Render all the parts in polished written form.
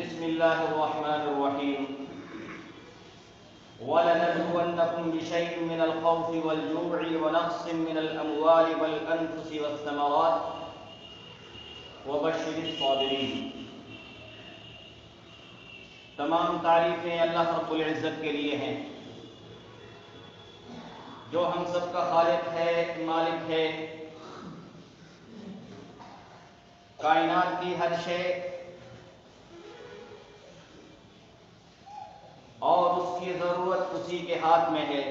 بسم الله الرحمن الرحيم ولنبلونكم بشيء من الخوف والجوع ونقص من الأموال والأنفس والثمرات وبشر الصابرين۔ تمام تعریفیں اللہ رب العزت کے لیے ہیں جو ہم سب کا خالق ہے، مالک ہے، کائنات کی ہر شے اور اس کی ضرورت اسی کے ہاتھ میں ہے،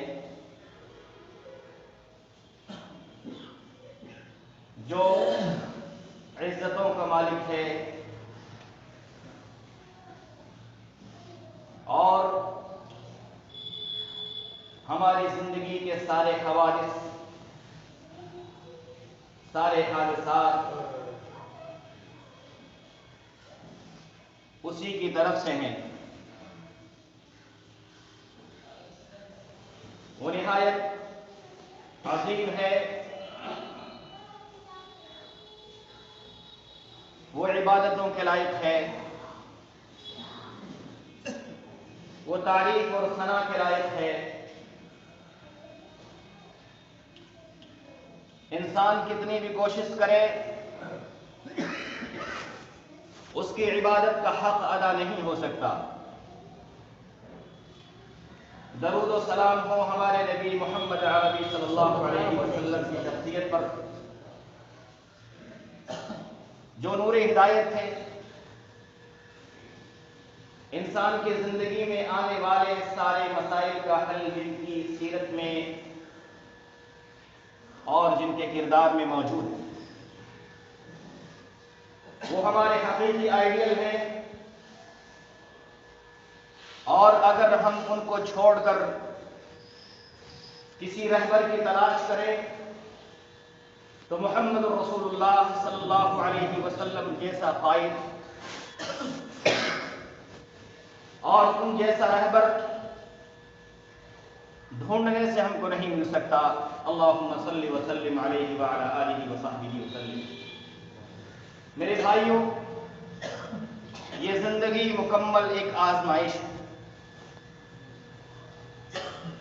جو عزتوں کا مالک ہے اور ہماری زندگی کے سارے حوادث، سارے حادثات اسی کی طرف سے ہیں۔ وہ نہایت عظیم ہے، وہ عبادتوں کے لائق ہے، وہ تعریف اور ثنا کے لائق ہے۔ انسان کتنی بھی کوشش کرے اس کی عبادت کا حق ادا نہیں ہو سکتا۔ درود و سلام ہو ہمارے نبی محمد عربی صلی اللہ علیہ وسلم کی شخصیت پر جو نور ہدایت ہے، انسان کی زندگی میں آنے والے سارے مسائل کا حل جن کی سیرت میں اور جن کے کردار میں موجود ہے، وہ ہمارے حقیقی آئیڈیل ہیں، اور اگر ہم ان کو چھوڑ کر کسی رہبر کی تلاش کریں تو محمد رسول اللہ صلی اللہ علیہ وسلم جیسا قائد اور ان جیسا رہبر ڈھونڈنے سے ہم کو نہیں مل سکتا۔ اللہم صلی وسلم علیہ وعلی آلہ وصحبہ وسلم۔ میرے بھائیوں، یہ زندگی مکمل ایک آزمائش ہے۔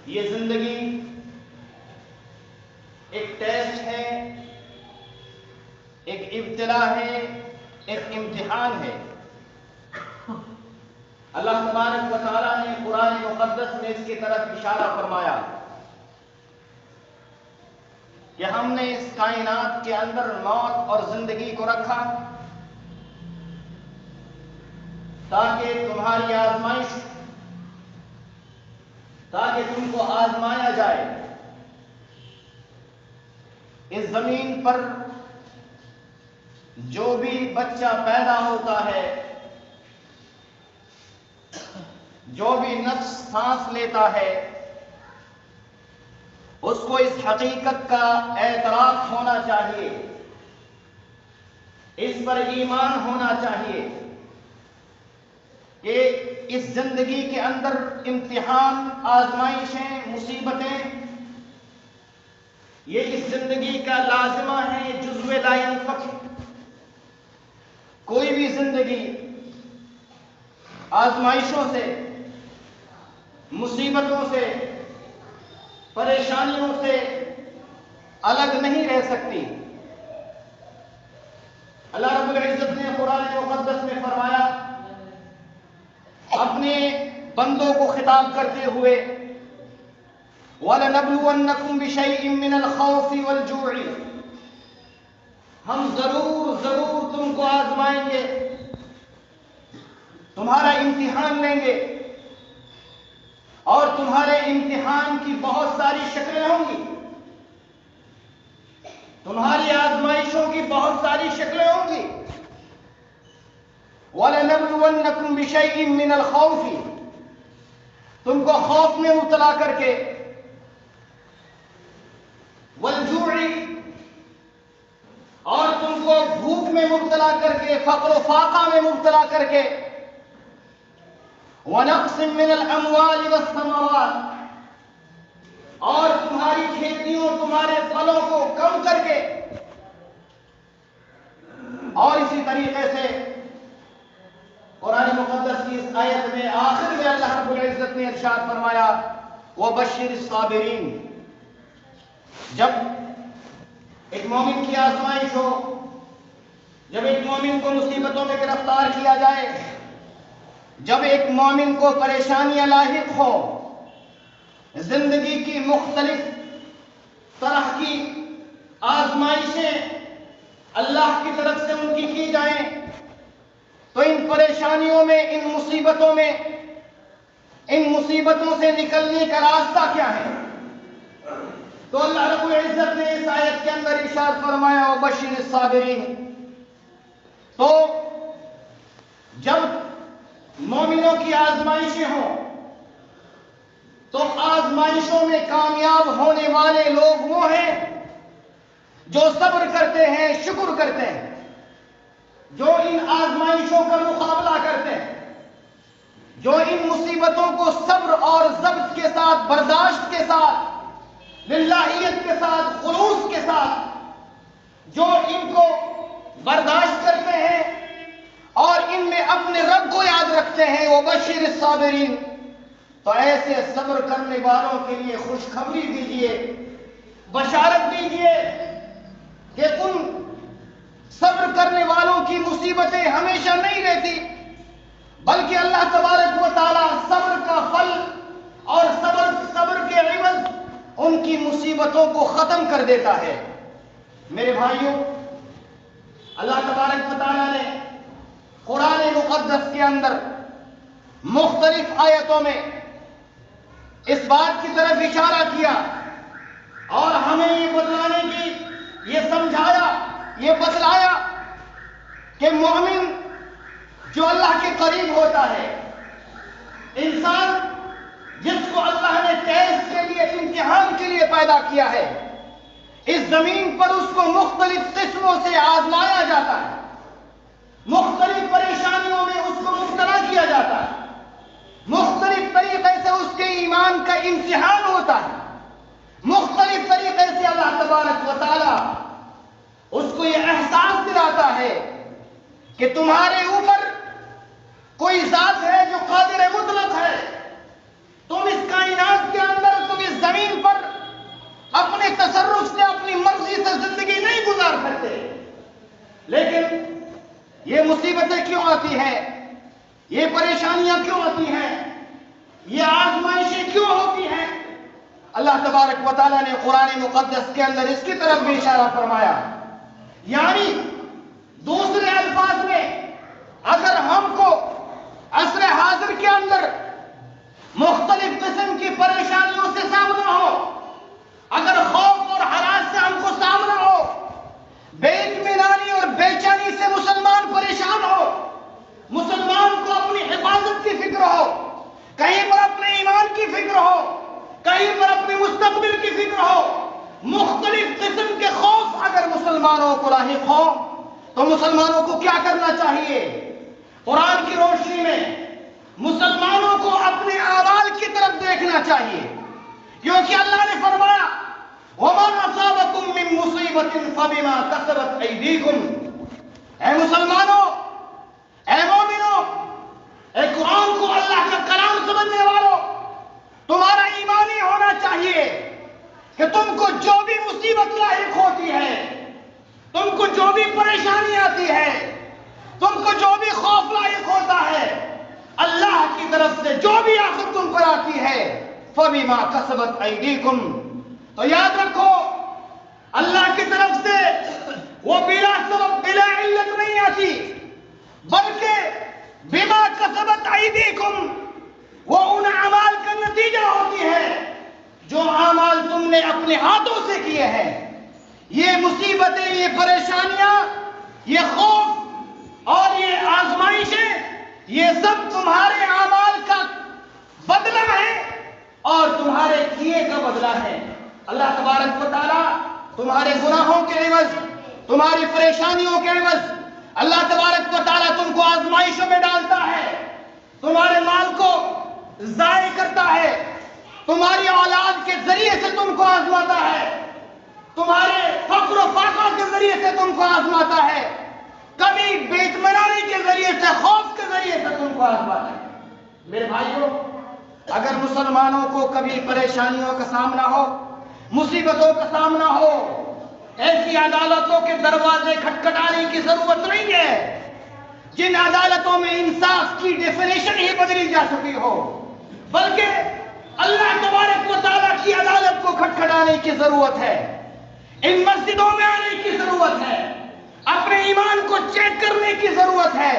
یہ زندگی ایک ٹیسٹ ہے، ایک ابتلا ہے، ایک امتحان ہے۔ اللہ تبارک و تعالیٰ نے قرآن مقدس میں اس کی طرف اشارہ فرمایا کہ ہم نے اس کائنات کے اندر موت اور زندگی کو رکھا تاکہ تمہاری آزمائش، تاکہ تم کو آزمایا جائے۔ اس زمین پر جو بھی بچہ پیدا ہوتا ہے، جو بھی نفس سانس لیتا ہے، اس کو اس حقیقت کا اعتراف ہونا چاہیے، اس پر ایمان ہونا چاہیے کہ اس زندگی کے اندر امتحان، آزمائشیں، مصیبتیں یہ اس زندگی کا لازمہ ہے، جزو لا ينفک۔ کوئی بھی زندگی آزمائشوں سے، مصیبتوں سے، پریشانیوں سے الگ نہیں رہ سکتی۔ اللہ رب العزت نے قرآن مقدس میں فرمایا اپنے بندوں کو خطاب کرتے ہوئے وَلَنَبْلُوَنَّكُمْ بِشَيْءٍ مِّنَ الْخَوْفِ وَالْجُوعِ، ہم ضرور تم کو آزمائیں گے، تمہارا امتحان لیں گے، اور تمہارے امتحان کی بہت ساری شکلیں ہوں گی، تمہاری آزمائشوں کی بہت ساری شکلیں ہوں گی۔ وَلَنَبْلُوَنَّكُمْ بِشَيْءٍ مِّنَ الْخَوْفِ، تم کو خوف میں مبتلا کر کے، وَالْجُوعِ، اور تم کو بھوک میں مبتلا کر کے، فقر و فاقہ میں مبتلا کر کے، وَنَقْصٍ مِّنَ الْأَمْوَالِ وَالثَّمَرَاتِ، اور تمہاری کھیتیوں، تمہارے پھلوں کو کم کر کے، اور اسی طریقے سے قرآن مقدس آیت میں آخر میں اللہ رب العزت نے ارشاد فرمایا وَبَشِّرِ الصَّابِرِينَ، جب ایک مومن کی آزمائش ہو، جب ایک مومن کو مصیبتوں میں گرفتار کیا جائے، جب ایک مومن کو پریشانیاں لاحق ہو، زندگی کی مختلف طرح کی آزمائشیں اللہ کی طرف سے ان کی جائیں، تو ان پریشانیوں میں، ان مصیبتوں میں، ان مصیبتوں سے نکلنے کا راستہ کیا ہے؟ تو اللہ رب العزت نے اس آیت کے اندر ارشاد فرمایا وَبَشِّرِ الصَّابِرِينَ۔ تو جب مومنوں کی آزمائشیں ہوں تو آزمائشوں میں کامیاب ہونے والے لوگ وہ ہیں جو صبر کرتے ہیں، شکر کرتے ہیں، جو ان آزمائشوں کا مقابلہ کرتے ہیں، جو ان مصیبتوں کو صبر اور ضبط کے ساتھ، برداشت کے ساتھ، للہیت کے ساتھ، خلوص کے ساتھ جو ان کو برداشت کرتے ہیں اور ان میں اپنے رب کو یاد رکھتے ہیں، وَبَشِّرِ الصَّابِرِينَ، تو ایسے صبر کرنے والوں کے لیے خوشخبری دیجئے، بشارت دیجئے کہ ان صبر کرنے والوں کی مصیبتیں ہمیشہ نہیں رہتی، بلکہ اللہ تبارک و تعالی صبر کا پھل اور صبر کے عوض ان کی مصیبتوں کو ختم کر دیتا ہے۔ میرے بھائیوں، اللہ تبارک و تعالی نے قرآن مقدس کے اندر مختلف آیتوں میں اس بات کی طرف اشارہ کیا اور ہمیں یہ بتلانے کی، یہ سمجھایا، یہ بتلایا کہ مومن جو اللہ کے قریب ہوتا ہے، انسان جس کو اللہ نے ٹیسٹ کے لیے، امتحان کے لیے پیدا کیا ہے، اس زمین پر اس کو مختلف قسموں سے آزمایا جاتا ہے، مختلف پریشانیوں میں اس کو مبتلا کیا جاتا ہے، مختلف طریقے سے اس کے ایمان کا امتحان ہوتا ہے، مختلف طریقے سے اللہ تبارک و تعالی اس کو یہ احساس دلاتا ہے کہ تمہارے اوپر کوئی ذات ہے جو قادر مطلق ہے، تم اس کائنات کے اندر، تم اس زمین پر اپنے تصرف سے، اپنی مرضی سے زندگی نہیں گزار سکتے، لیکن یہ مصیبتیں کیوں آتی ہیں، یہ پریشانیاں کیوں آتی ہیں، یہ آزمائشیں کیوں ہوتی ہیں؟ اللہ تبارک و تعالیٰ نے قرآن مقدس کے اندر اس کی طرف بھی اشارہ فرمایا، یعنی دوسرے الفاظ میں اگر ہم کو عصر حاضر کے اندر مختلف قسم کی پریشانیوں سے سامنا ہو، اگر خوف اور ہراس سے ہم کو سامنا ہو، بے اطمینانی اور بے چینی سے مسلمان پریشان ہو، مسلمان کو اپنی حفاظت کی فکر ہو، کہیں پر اپنے ایمان کی فکر ہو، کہیں پر اپنے مستقبل کی فکر ہو، مختلف قسم کے خوف اگر مسلمانوں کو لاحق ہو تو مسلمانوں کو کیا کرنا چاہیے؟ قرآن کی روشنی میں مسلمانوں کو اپنے اعمال کی طرف دیکھنا چاہیے، کیونکہ اللہ نے فرمایا وَمَا أَصَابَكُم مِّن مُّصِيبَةٍ فَبِمَا كَسَبَتْ أَيْدِيكُمْ، اے مسلمانوں، اے مومنوں، اے قرآن کو اللہ کا کلام سمجھنے والوں، تمہارا ایمان ہی ہونا چاہیے کہ تم کو جو بھی مصیبت لاحق ہوتی ہے، تم کو جو بھی پریشانی آتی ہے، تم کو جو بھی خوف لاحق ہوتا ہے، اللہ کی طرف سے جو بھی آفت تم پر آتی ہے، فَبِمَا كَسَبَتْ أَيْدِيكُمْ، تو یاد رکھو اللہ کی طرف سے وہ بلا سبب، بلا علت نہیں آتی، بلکہ بما کسبت ایدیکم، وہ ان اعمال کا نتیجہ ہوتی ہے جو اعمال تم نے اپنے ہاتھوں سے کیے ہیں۔ یہ مصیبتیں، یہ پریشانیاں، یہ خوف اور یہ آزمائشیں، یہ سب تمہارے اعمال کا بدلہ ہے اور تمہارے کیے کا بدلہ ہے۔ اللہ تبارک و تعالیٰ تمہارے گناہوں کے عوض، تمہاری پریشانیوں کے عوض، اللہ تبارک و تعالیٰ تم کو آزمائشوں میں ڈالتا ہے، تمہارے مال کو ضائع کرتا ہے، تمہاری اولاد کے ذریعے سے تم کو آزماتا ہے، تمہارے فقر و فاقہ کے ذریعے سے تم کو آزماتا ہے، کبھی بے اطمینانی کے ذریعے سے، خوف کے ذریعے سے تم کو آزماتا ہے۔ میرے بھائیوں، اگر مسلمانوں کو کبھی پریشانیوں کا سامنا ہو، مصیبتوں کا سامنا ہو، ایسی عدالتوں کے دروازے کھٹکھٹانے کی ضرورت نہیں ہے جن عدالتوں میں انصاف کی ڈیفینیشن ہی بدلی جا چکی ہو، بلکہ اللہ تبارک و تعالیٰ کی عدالت کو کھٹکھٹانے کی ضرورت ہے۔ ان مسجدوں میں آنے کی ضرورت ہے، اپنے ایمان کو چیک کرنے کی ضرورت ہے،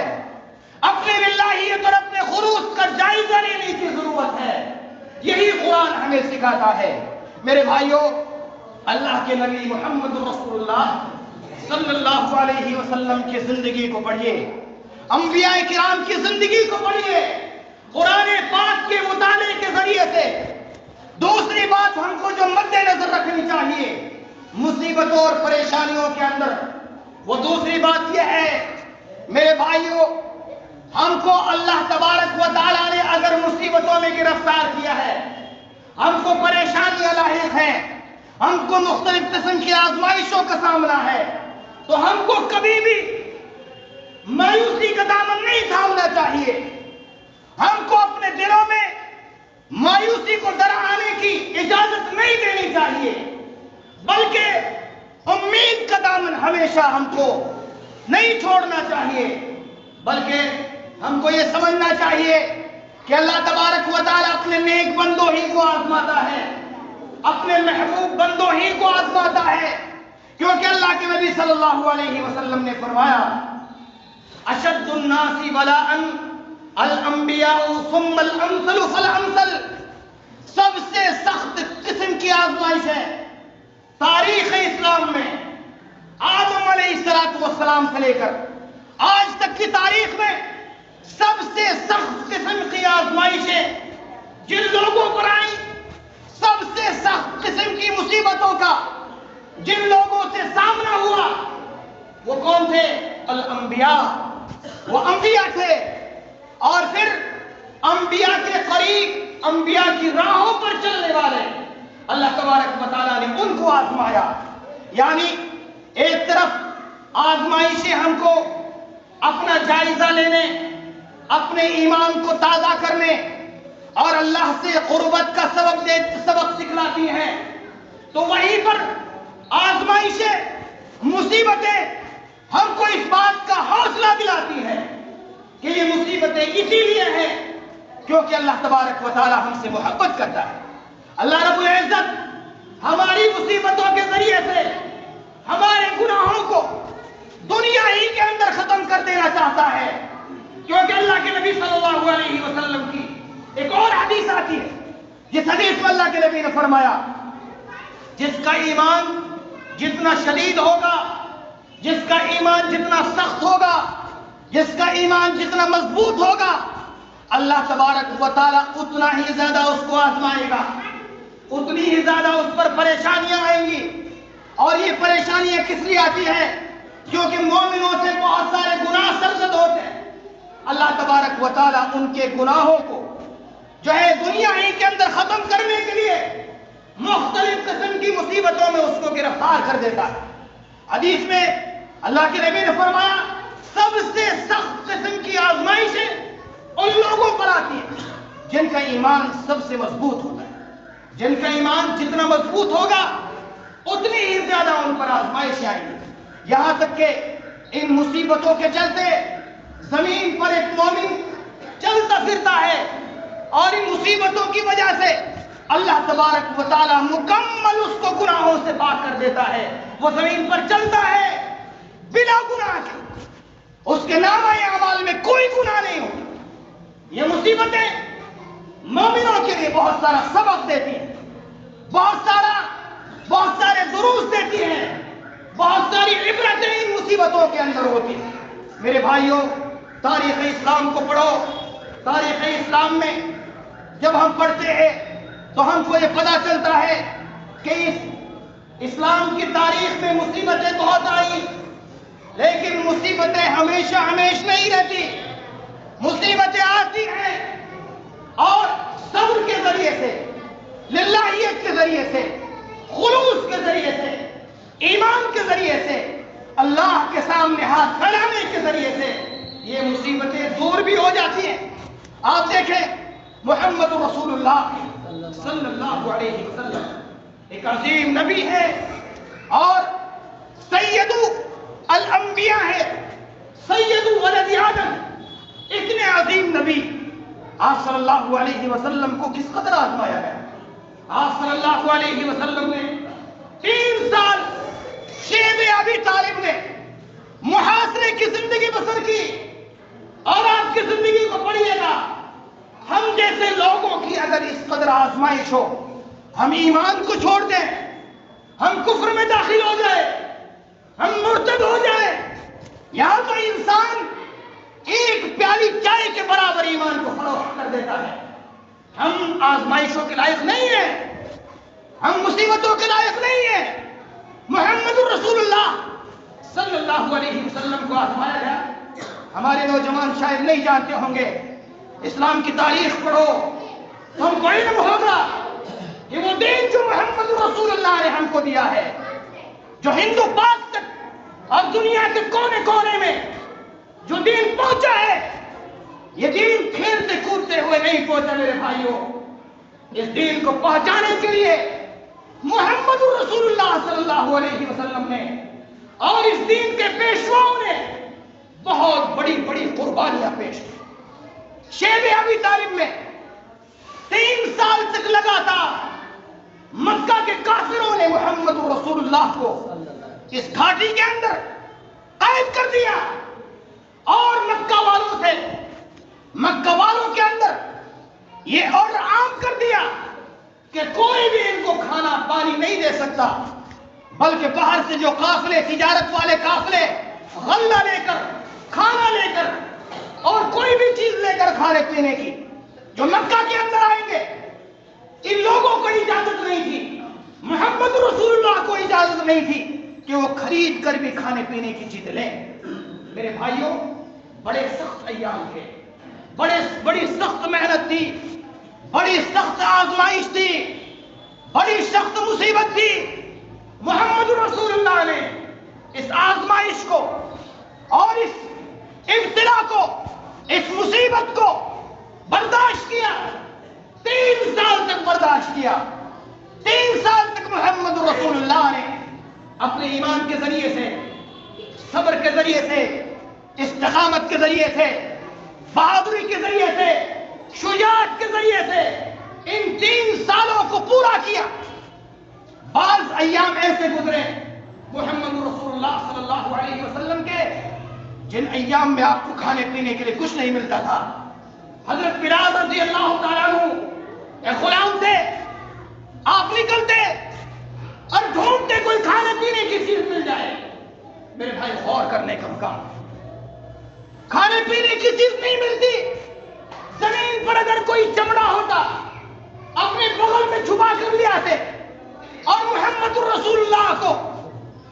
اپنے للہیت اور اپنے خلوص کا جائزہ لینے کی ضرورت ہے۔ یہی قرآن ہمیں سکھاتا ہے۔ میرے بھائیوں، اللہ کے نبی محمد رسول اللہ صلی اللہ علیہ وسلم کی زندگی کو پڑھیے، انبیاء کرام کی زندگی کو پڑھیے، قرآن پاک کے مطالعے کے ذریعے سے۔ دوسری بات ہم کو جو مد نظر رکھنی چاہیے مصیبتوں اور پریشانیوں کے اندر، وہ دوسری بات یہ ہے میرے بھائیوں، ہم کو اللہ تبارک و تعالیٰ نے اگر مصیبتوں میں گرفتار کیا ہے، ہم کو پریشانیاں لاحق ہیں، ہم کو مختلف قسم کی آزمائشوں کا سامنا ہے، تو ہم کو کبھی بھی مایوسی کا دامن نہیں تھامنا چاہیے۔ ہم کو اپنے دلوں میں مایوسی کو ڈرانے کی اجازت نہیں دینی چاہیے، بلکہ امید کا دامن ہمیشہ ہم کو نہیں چھوڑنا چاہیے، بلکہ ہم کو یہ سمجھنا چاہیے کہ اللہ تبارک و تعالیٰ اپنے نیک بندوں ہی کو آزماتا ہے، اپنے محبوب بندوں ہی کو آزماتا ہے، کیونکہ اللہ کے نبی صلی اللہ علیہ وسلم نے فرمایا اشد الناس بلاء الانبیاء ثم الامثل فالامثل، سب سے سخت قسم کی آزمائش ہے تاریخ اسلام میں آدم علیہ السلام سے لے کر آج تک کی تاریخ میں سب سے سخت قسم کی آزمائشیں جن لوگوں پر آئیں، سب سے سخت قسم کی مصیبتوں کا جن لوگوں سے سامنا ہوا وہ کون تھے؟ الانبیاء، وہ انبیاء تھے، اور پھر انبیاء کے قریب، انبیاء کی راہوں پر چلنے والے اللہ تبارک و تعالیٰ نے ان کو آزمایا۔ یعنی ایک طرف آزمائشیں ہم کو اپنا جائزہ لینے، اپنے ایمان کو تازہ کرنے اور اللہ سے قربت کا سبق سکھلاتی ہیں، تو وہیں پر آزمائشیں، مصیبتیں ہم کو اس بات کا حوصلہ دلاتی ہیں کہ یہ مصیبتیں اسی لیے ہیں کیونکہ اللہ تبارک و تعالیٰ ہم سے محبت کرتا ہے۔ اللہ رب العزت ہماری مصیبتوں کے ذریعے سے ہمارے گناہوں کو دنیا ہی کے اندر ختم کر دینا چاہتا ہے، کیونکہ اللہ کے نبی صلی اللہ علیہ وسلم کی ایک اور حدیث آتی ہے، جس حدیث میں اللہ کے نبی نے فرمایا جس کا ایمان جتنا شدید ہوگا، جس کا ایمان جتنا سخت ہوگا، جس کا ایمان جتنا مضبوط ہوگا، اللہ تبارک و تعالیٰ اتنا ہی زیادہ اس کو آزمائے گا، اتنی ہی زیادہ اس پر پریشانیاں آئیں گی۔ اور یہ پریشانیاں کس لیے آتی ہیں؟ کیونکہ مومنوں سے بہت سارے گناہ سرزد ہوتے ہیں، اللہ تبارک و تعالیٰ ان کے گناہوں کو جو ہے دنیا ہی کے اندر ختم کرنے کے لیے مختلف قسم کی مصیبتوں میں اس کو گرفتار کر دیتا ہے۔ حدیث میں اللہ کے نبی نے فرمایا سب سے سخت قسم کی آزمائشیں ان لوگوں پر آتی ہیں جن کا ایمان سب سے مضبوط ہوتا ہے، جن کا ایمان جتنا مضبوط ہوگا اتنی ہی زیادہ ان پر آزمائشیں آئیں گی، یہاں تک کہ ان مصیبتوں کے چلتے زمین پر ایک مومن چلتا پھرتا ہے اور ان مصیبتوں کی وجہ سے اللہ تبارک و تعالیٰ مکمل اس کو گناہوں سے پاک کر دیتا ہے، وہ زمین پر چلتا ہے بلا گناہ کے، اس کے نامہ اعمال میں کوئی گناہ نہیں ہوتا۔ یہ مصیبتیں مومنوں کے لیے بہت سارا سبق دیتی ہیں، بہت سارے دروس دیتی ہیں، بہت ساری عبرتیں ان مصیبتوں کے اندر ہوتی ہیں۔ میرے بھائیوں، تاریخ اسلام کو پڑھو، تاریخ اسلام میں جب ہم پڑھتے ہیں تو ہم کو یہ پتہ چلتا ہے کہ اس اسلام کی تاریخ میں مصیبتیں بہت آئی، لیکن مصیبتیں ہمیشہ نہیں رہتی، مصیبتیں آتی ہیں اور صبر کے ذریعے سے، للہیت کے ذریعے سے، خلوص کے ذریعے سے، ایمان کے ذریعے سے، اللہ کے سامنے ہاتھ پھیلانے کے ذریعے سے یہ مصیبتیں دور بھی ہو جاتی ہیں۔ آپ دیکھیں محمد رسول اللہ صلی اللہ علیہ وسلم ایک عظیم نبی ہے اور سید الانبیاء ہے، سید ولد آدم۔ اتنے عظیم نبی آپ صلی اللہ علیہ وسلم کو کس قدر آزمایا گیا۔ آپ صلی اللہ علیہ وسلم نے 3 سال شیب ابی طالب نے محاصرے کی زندگی بسر کی، اور آپ کی زندگی کو پڑھیے گا، ہم جیسے لوگوں کی اگر اس قدر آزمائش ہو، ہم ایمان کو چھوڑ دیں، ہم کفر میں داخل ہو جائے، ہم مرتد ہو جائے، یا تو انسان ایک پیالی چائے کے برابر ایمان کو فروخت کر دیتا ہے۔ ہم آزمائشوں کے لائق نہیں ہیں، ہم مصیبتوں کے لائق نہیں ہیں۔ محمد رسول اللہ صلی اللہ علیہ وسلم کو آزمایا گیا۔ ہمارے نوجوان شاید نہیں جانتے ہوں گے، اسلام کی تاریخ پڑھو تو ہم کو علم ہوگا کہ وہ دین جو محمد رسول اللہ نے ہم کو دیا ہے، جو ہندو پاک تک اور دنیا کے کونے کونے میں جو دین پہنچا ہے، یہ دین کھیلتے کودتے ہوئے نہیں پہنچا میرے بھائیوں۔ اس دین کو پہنچانے کے لیے محمد رسول اللہ صلی اللہ علیہ وسلم نے اور اس دین کے پیشواؤں نے بہت بڑی بڑی قربانیاں پیش کی۔ شیب ابی طالب میں 3 سال تک لگاتار مکہ کے کافروں نے محمد رسول اللہ کو اس گھاٹی کے اندر قید کر دیا، اور مکہ والوں کے اندر یہ آرڈر عام کر دیا کہ کوئی بھی ان کو کھانا پانی نہیں دے سکتا، بلکہ باہر سے جو قافلے، تجارت والے قافلے غلہ لے کر، کھانا لے کر اور کوئی بھی چیز لے کر کھانے پینے کی جو مکہ کے اندر آئیں گے، ان لوگوں کو اجازت نہیں تھی، محمد رسول اللہ کو اجازت نہیں تھی کہ وہ خرید کر بھی کھانے پینے کی چیز لیں۔ میرے بھائیوں، بڑے سخت ایام تھے، بڑی سخت محنت تھی، بڑی سخت آزمائش تھی، بڑی سخت مصیبت تھی۔ محمد رسول اللہ نے اس آزمائش کو اور اس ابتلا کو، اس مصیبت کو برداشت کیا، 3 سال تک برداشت کیا۔ 3 سال تک محمد رسول اللہ نے اپنے ایمان کے ذریعے سے، صبر کے ذریعے سے، استقامت کے ذریعے سے، بہادری کے ذریعے سے، شجاعت کے ذریعے سے ان 3 سالوں کو پورا کیا۔ بعض ایام ایسے گزرے محمد رسول اللہ صلی اللہ علیہ وسلم کے، جن ایام میں آپ کو کھانے پینے کے لیے کچھ نہیں ملتا تھا۔ حضرت بلال رضی اللہ تعالیٰ عنہ ایک غلام تھے، آپ نکلتے اور ڈھونڈتے کوئی کھانے پینے کی چیز مل جائے۔ میرے بھائی غور کرنے کا مقام، کھانے پینے کی چیز نہیں ملتی، زمین پر اگر کوئی چمڑا ہوتا اپنے بغل میں چھپا کر لے آتے، اور محمد رسول اللہ کو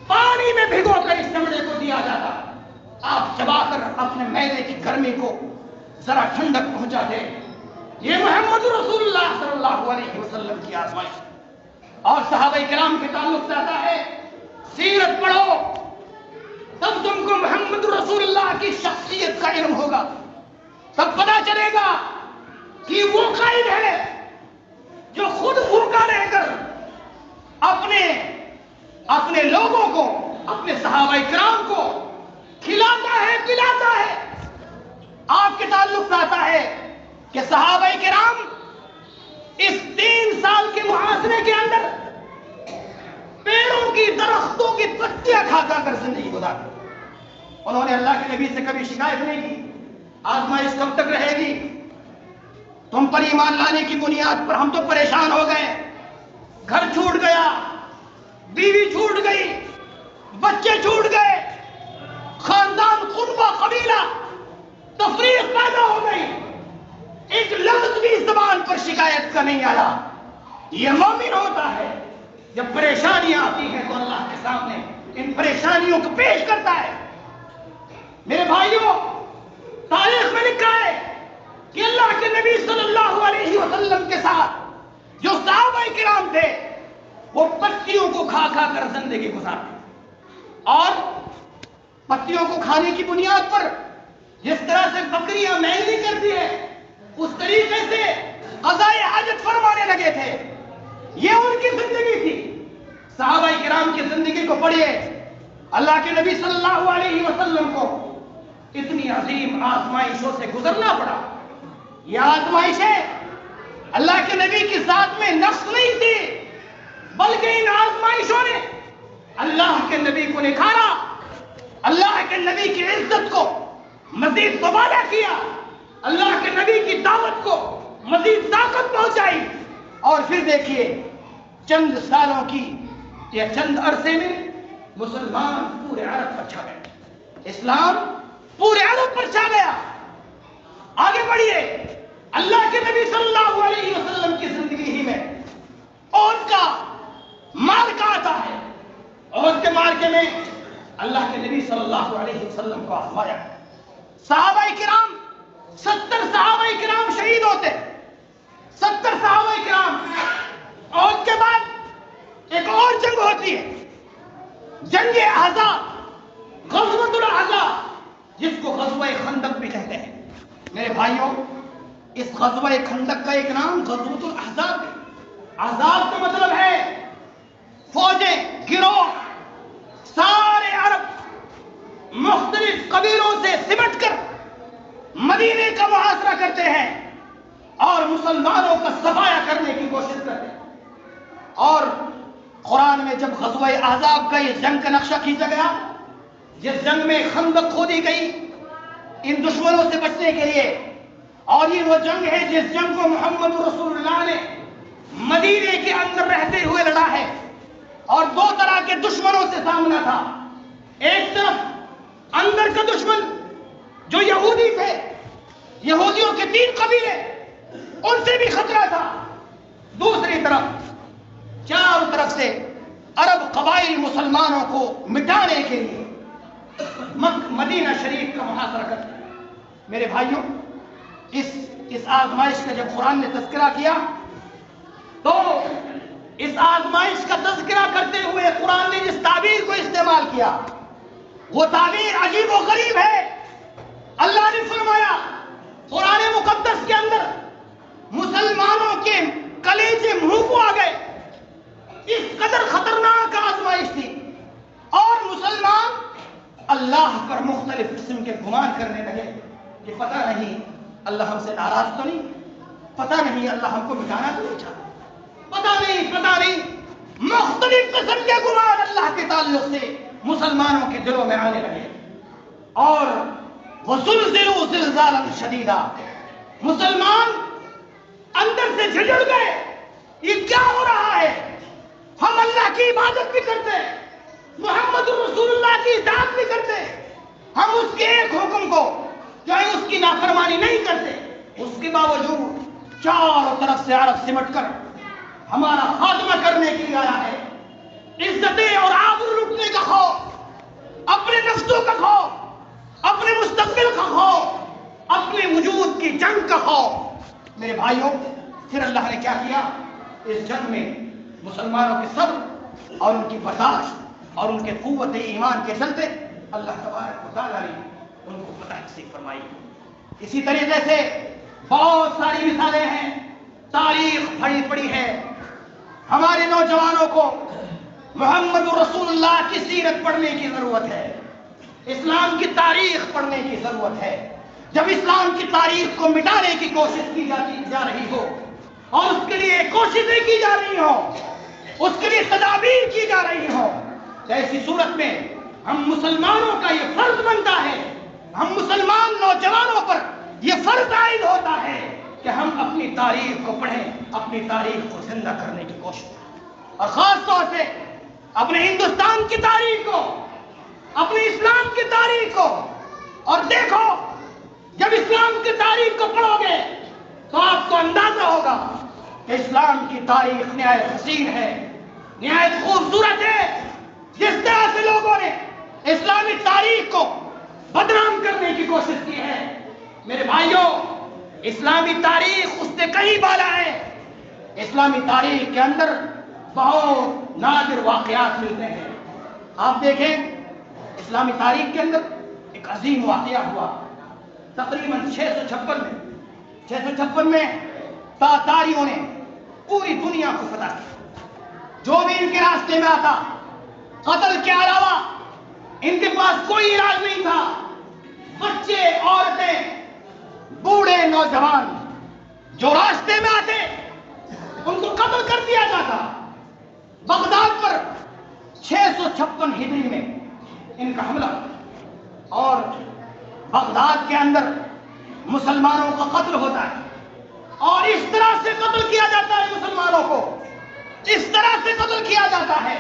پانی میں بھگو کر اس چمڑے کو دیا جاتا، آپ چبا کر اپنے معدے کی گرمی کو ذرا ٹھنڈک پہنچاتے۔ یہ محمد رسول اللہ صلی اللہ علیہ وسلم کی آزمائش۔ اور صحابہ کرام کے تعلق سے آتا ہے، سیرت پڑھو تب تم کو محمد رسول اللہ کی شخصیت کا علم ہوگا، تب پتہ چلے گا کہ وہ قائد ہے جو خود بھوکا رہ کر اپنے لوگوں کو، اپنے صحابہ کرام کو کھلاتا ہے، پلاتا ہے۔ آپ کے تعلق سے آتا ہے کہ صحابہ کرام اس 3 سال کے محاصرے کے اندر پیڑوں کی، درختوں کی پتیاں کھا کر زندگی گزاری۔ انہوں نے اللہ کے نبی سے کبھی شکایت نہیں کی، آزمائش کب تک رہے گی؟ تم پر ایمان لانے کی بنیاد پر ہم تو پریشان ہو گئے، گھر چھوٹ گیا، بیوی چھوٹ گئی، بچے چھوٹ گئے، خاندان، قربہ، قبیلہ، تفریق پیدا ہو گئی، ایک لفظ بھی زبان پر شکایت کا نہیں آیا۔ یہ مومن ہوتا ہے جب پریشانیاں آتی ہیں تو اللہ کے سامنے ان پریشانیوں کو پیش کرتا ہے۔ میرے بھائیوں، تاریخ میں لکھا ہے کہ اللہ کے نبی صلی اللہ علیہ وسلم کے ساتھ جو صحابہ کرام تھے وہ پتیوں کو کھا کھا کر زندگی گزارتے، اور پتیوں کو کھانے کی بنیاد پر جس طرح سے بکریاں مہنگی کرتی ہے اس طریقے سے یہ ان کی زندگی تھی. صحابہ کرام کی زندگی کو پڑھیے. اللہ کے نبی صلی اللہ علیہ وسلم کو اتنی عظیم آزمائشوں سے گزرنا پڑا. یہ آزمائشیں اللہ کے نبی کی ذات میں نقص نہیں تھی، بلکہ ان آزمائشوں نے اللہ کے نبی کو نکھارا، اللہ کے نبی کی عزت کو مزید دوبارہ کیا، اللہ کے نبی کی دعوت کو مزید طاقت پہنچائی. اور پھر دیکھیے چند سالوں کی یا چند عرصے میں مسلمان پورے عرب پر چھا گئے، اسلام پورے عرب پر چھا گیا. آگے بڑھیے. اللہ کے نبی صلی اللہ علیہ وسلم کی زندگی ہی میں عہد کا معرکہ آتا ہے. عہد کے معرکے میں اللہ کے نبی صلی اللہ علیہ وسلم کو آزمایا. صحابہ کرام 70 صحابہ کرام شہید ہوتے. 70 صحابہ کرام. عہد کے بعد ایک اور جنگ ہوتی ہے، جنگ احزاب، غزوۃ الاحزاب، جس کو غزوہ خندق بھی کہتے ہیں. میرے بھائیوں، اس غزوہ خندق کا ایک نام غزوۃ الاحزاب ہے. احزاب کا مطلب ہے فوجیں، گروہ. سارے عرب مختلف قبیلوں سے سمٹ کر مدینے کا محاصرہ کرتے ہیں اور مسلمانوں کا صفایا کرنے کی کوشش کرتے ہیں. اور قرآن میں جب غزوہ احزاب کا یہ جنگ کا نقشہ کھینچا گیا، جس جنگ میں خندق کھودی گئی ان دشمنوں سے بچنے کے لیے، اور یہ وہ جنگ ہے جس جنگ کو محمد رسول اللہ نے مدینے کے اندر رہتے ہوئے لڑا ہے. اور دو طرح کے دشمنوں سے سامنا تھا. ایک طرف اندر کا دشمن جو یہودی تھے، یہودیوں کے 3 قبیلے، ان سے بھی خطرہ تھا. دوسری طرف چاروں طرف سے عرب قبائل مسلمانوں کو مٹانے کے لیے مدینہ شریف کا محاصرہ کرتے. میرے بھائیوں، اس آزمائش کا جب قرآن نے تذکرہ کیا تو اس آزمائش کا تذکرہ کرتے ہوئے قرآن نے جس تعبیر کو استعمال کیا وہ تعبیر عجیب و غریب ہے. اللہ نے فرمایا قرآن مقدس کے اندر مسلمانوں کے کلیجے منہ کو آ گئے. اس قدر خطرناک آزمائش تھی اور مسلمان اللہ پر مختلف قسم کے گمان کرنے لگے کہ پتہ نہیں اللہ ہم سے ناراض تو نہیں، پتہ نہیں اللہ ہم کو مٹانا تو نہیں چاہتا، پتہ نہیں. مختلف قسم کے گمان اللہ کے تعلق سے مسلمانوں کے دلوں میں آنے لگے. اور وَزُلْزِلُوا زِلْزَالًا شَدِيدًا، مسلمان اندر سے جھجھڑ گئے. یہ کیا ہو رہا ہے؟ ہم اللہ کی عبادت بھی کرتے، محمد رسول اللہ کی اطاعت بھی کرتے، ہم اس کے ایک حکم کو چاہے اس کی نافرمانی نہیں کرتے، اس کے باوجود چاروں طرف سے عرب سمٹ کر ہمارا خاتمہ کرنے کے لیے آیا ہے. عزتیں اور آبرو لوٹنے کا خوف، اپنے نفسوں کا خوف، اپنے مستقبل کا خوف، اپنے وجود کی جنگ کا خوف. میرے بھائیوں، پھر اللہ نے کیا کیا؟ اس جنگ میں مسلمانوں کے صبر اور ان کی برداشت اور ان کے قوت ایمان کے چلتے اللہ تبارک و تعالیٰ نے ان کو فتح نصیب فرمائی. اسی طریقے سے بہت ساری مثالیں ہیں، تاریخ بھری پڑی ہے. ہمارے نوجوانوں کو محمد رسول اللہ کی سیرت پڑھنے کی ضرورت ہے، اسلام کی تاریخ پڑھنے کی ضرورت ہے. جب اسلام کی تاریخ کو مٹانے کی کوشش کی جا رہی ہو اور اس کے لیے کوششیں کی جا رہی ہوں، اس کے لیے تدابیر کی جا رہی ہوں، تو ایسی صورت میں ہم مسلمانوں کا یہ فرض بنتا ہے، ہم مسلمان نوجوانوں پر یہ فرض عائد ہوتا ہے کہ ہم اپنی تاریخ کو پڑھیں، اپنی تاریخ کو زندہ کرنے کی کوشش کریں، اور خاص طور سے اپنے ہندوستان کی تاریخ کو، اپنے اسلام کی تاریخ کو. اور دیکھو، جب اسلام کی تاریخ کو پڑھو گے تو آپ کو اندازہ ہوگا کہ اسلام کی تاریخ نہایت حسین ہے، نہایت خوبصورت ہے. جس طرح سے لوگوں نے اسلامی تاریخ کو بدنام کرنے کی کوشش کی ہے، میرے بھائیوں، اسلامی تاریخ اس سے کہیں بالا ہے. اسلامی تاریخ کے اندر بہت نادر واقعات ملتے ہیں. آپ دیکھیں، اسلامی تاریخ کے اندر ایک عظیم واقعہ ہوا تقریباً 656 میں تاتاریوں نے پوری دنیا کو فتح کیا. جو بھی ان کے راستے میں آتا قتل کے علاوہ ان کے پاس کوئی علاج نہیں تھا. بچے، عورتیں، بوڑھے، نوجوان جو راستے میں آتے ان کو قتل کر دیا جاتا. بغداد پر 656 ہجری میں ان کا حملہ اور بغداد کے اندر مسلمانوں کا قتل ہوتا ہے. اور اس طرح سے قتل کیا جاتا ہے مسلمانوں کو، اس طرح سے قتل کیا جاتا ہے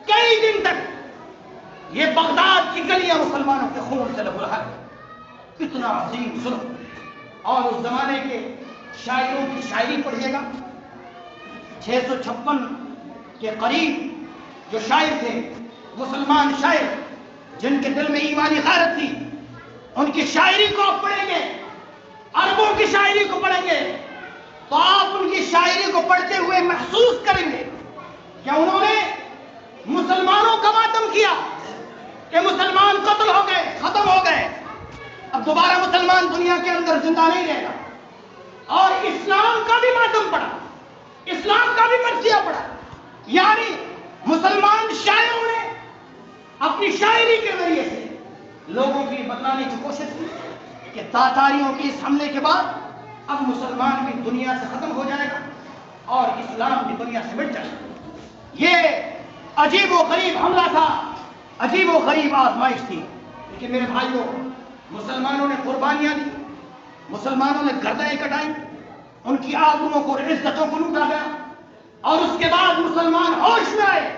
کئی دن تک یہ بغداد کی گلیاں مسلمانوں کے خون سے لبلہب. کتنا عظیم ظلم. اور اس زمانے کے شاعروں کی شاعری پڑھیے گا. 656 کے قریب جو شاعر تھے، مسلمان شاعر جن کے دل میں ایمانی غیرت تھی، ان کی شاعری کو آپ پڑھیں گے، عربوں کی شاعری کو پڑھیں گے تو آپ ان کی شاعری کو پڑھتے ہوئے محسوس کریں گے کہ انہوں نے مسلمانوں کا ماتم کیا کہ مسلمان قتل ہو گئے، ختم ہو گئے، اب دوبارہ مسلمان دنیا کے اندر زندہ نہیں رہے گا. اور اسلام کا بھی ماتم پڑا، اسلام کا بھی مرثیہ پڑا. یعنی مسلمان شاعروں نے اپنی شاعری کے ذریعے سے لوگوں کی بتلانے کی کوشش کی کہ تاتاریوں کے اس حملے کے بعد اب مسلمان بھی دنیا سے ختم ہو جائے گا اور اسلام بھی دنیا سے مٹ جائے گا. یہ عجیب و غریب حملہ تھا، عجیب و غریب آزمائش تھی. لیکن میرے بھائیوں، مسلمانوں نے قربانیاں دی، مسلمانوں نے گردنیں کٹائیں، ان کی آبروں کو، عزتوں کو لوٹا گیا. اور اس کے بعد مسلمان ہوش میں آئے،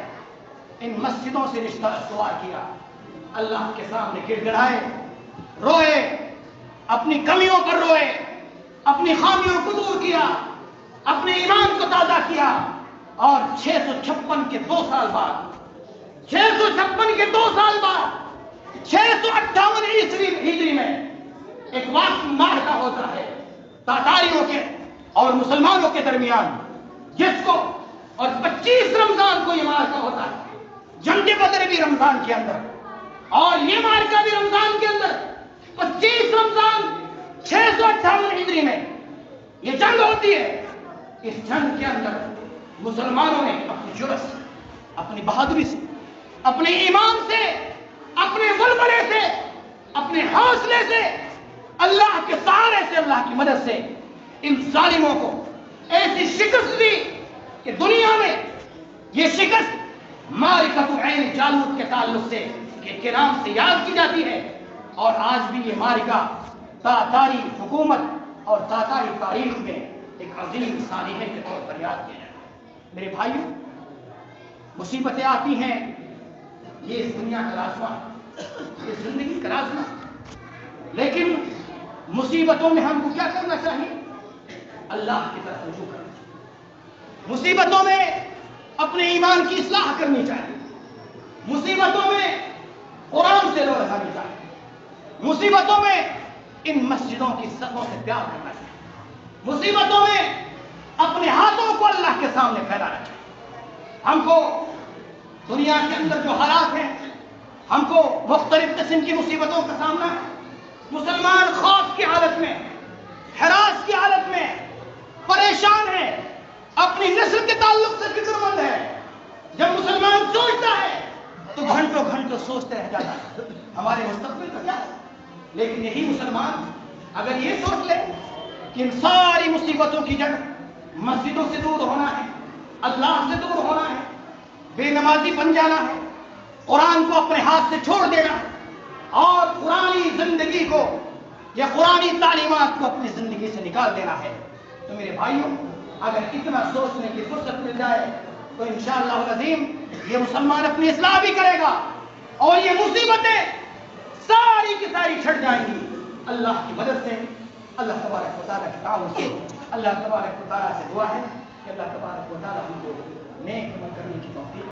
ان مسجدوں سے رشتہ استوار کیا، اللہ کے سامنے گر گڑائے، روئے، اپنی کمیوں پر روئے، اپنی خامیوں کو دور کیا، اپنے ایمان کو تازہ کیا. اور 656 کے 2 سال بعد 656 کے 2 سال بعد 658 ہجری میں ایک واقعی معرکہ ہوتا ہے تاتاریوں کے اور مسلمانوں کے درمیان، جس کو اور 25 رمضان کو یہ معرکہ ہوتا ہے. جنگ بدر بھی رمضان کے اندر اور یہ معرکہ بھی رمضان کے اندر. 25 رمضان 658 ہجری میں یہ جنگ ہوتی ہے. اس جنگ کے اندر مسلمانوں نے اپنی جرأت سے، اپنی بہادری سے، اپنے ایمان سے، اپنے ولولے سے، اپنے حوصلے سے، اللہ کے سہارے سے، اللہ کی مدد سے ان ظالموں کو ایسی شکست دی کہ دنیا میں یہ شکست معرکۃ عین جالوت کے تعلق سے کے نام سے یاد کی جاتی ہے. اور آج بھی یہ معرکہ تاتاری حکومت اور تاتاری تاریخ میں ایک عظیم سانحے کے طور پر یاد کیا جاتا ہے. میرے بھائیوں، مصیبتیں آتی ہیں، یہ اس دنیا کا لازمہ، یہ زندگی کا لازمہ. لیکن مصیبتوں میں ہم کو کیا کرنا چاہیے؟ اللہ کی طرف رجوع کرنا چاہیے. مصیبتوں میں اپنے ایمان کی اصلاح کرنی چاہیے. مصیبتوں میں قرآن سے لو لگانی چاہیے. مصیبتوں میں ان مسجدوں کی صفوں سے پیار کرنا چاہیے. مصیبتوں میں اپنے ہاتھوں کو اللہ کے سامنے پھیلانا چاہیے. ہم کو دنیا کے اندر جو حالات ہیں، ہم کو مختلف قسم کی مصیبتوں کا سامنا ہے. مسلمان خوف کی حالت میں، ہراس کی حالت میں، پریشان ہے، اپنی نسل کے تعلق سے فکر مند ہے. جب مسلمان سوچتا ہے تو گھنٹوں گھنٹوں سوچتے رہ جاتا ہے ہمارے مستقبل کا کیا ہے. لیکن یہی مسلمان اگر یہ سوچ لے کہ ان ساری مصیبتوں کی جڑ مسجدوں سے دور ہونا ہے، اللہ سے دور ہونا ہے، بے نمازی بن جانا ہے، قرآن کو اپنے ہاتھ سے چھوڑ دینا ہے اور قرآنی زندگی کو یا قرآنی تعلیمات کو اپنی زندگی سے نکال دینا ہے، تو میرے بھائیوں، اگر اتنا سوچنے کی فرصت مل جائے تو انشاءاللہ العظیم یہ مسلمان اپنی اصلاح بھی کرے گا اور یہ مصیبتیں ساری کی ساری چھٹ جائیں گی اللہ کی مدد سے. اللہ تبارک و تعالیٰ کے تعاون سے، اللہ تبارک و تعالیٰ سے دعا ہے کہ اللہ تبارک و تعالیٰ ہم کو نیک عمل کرنے کی توفیق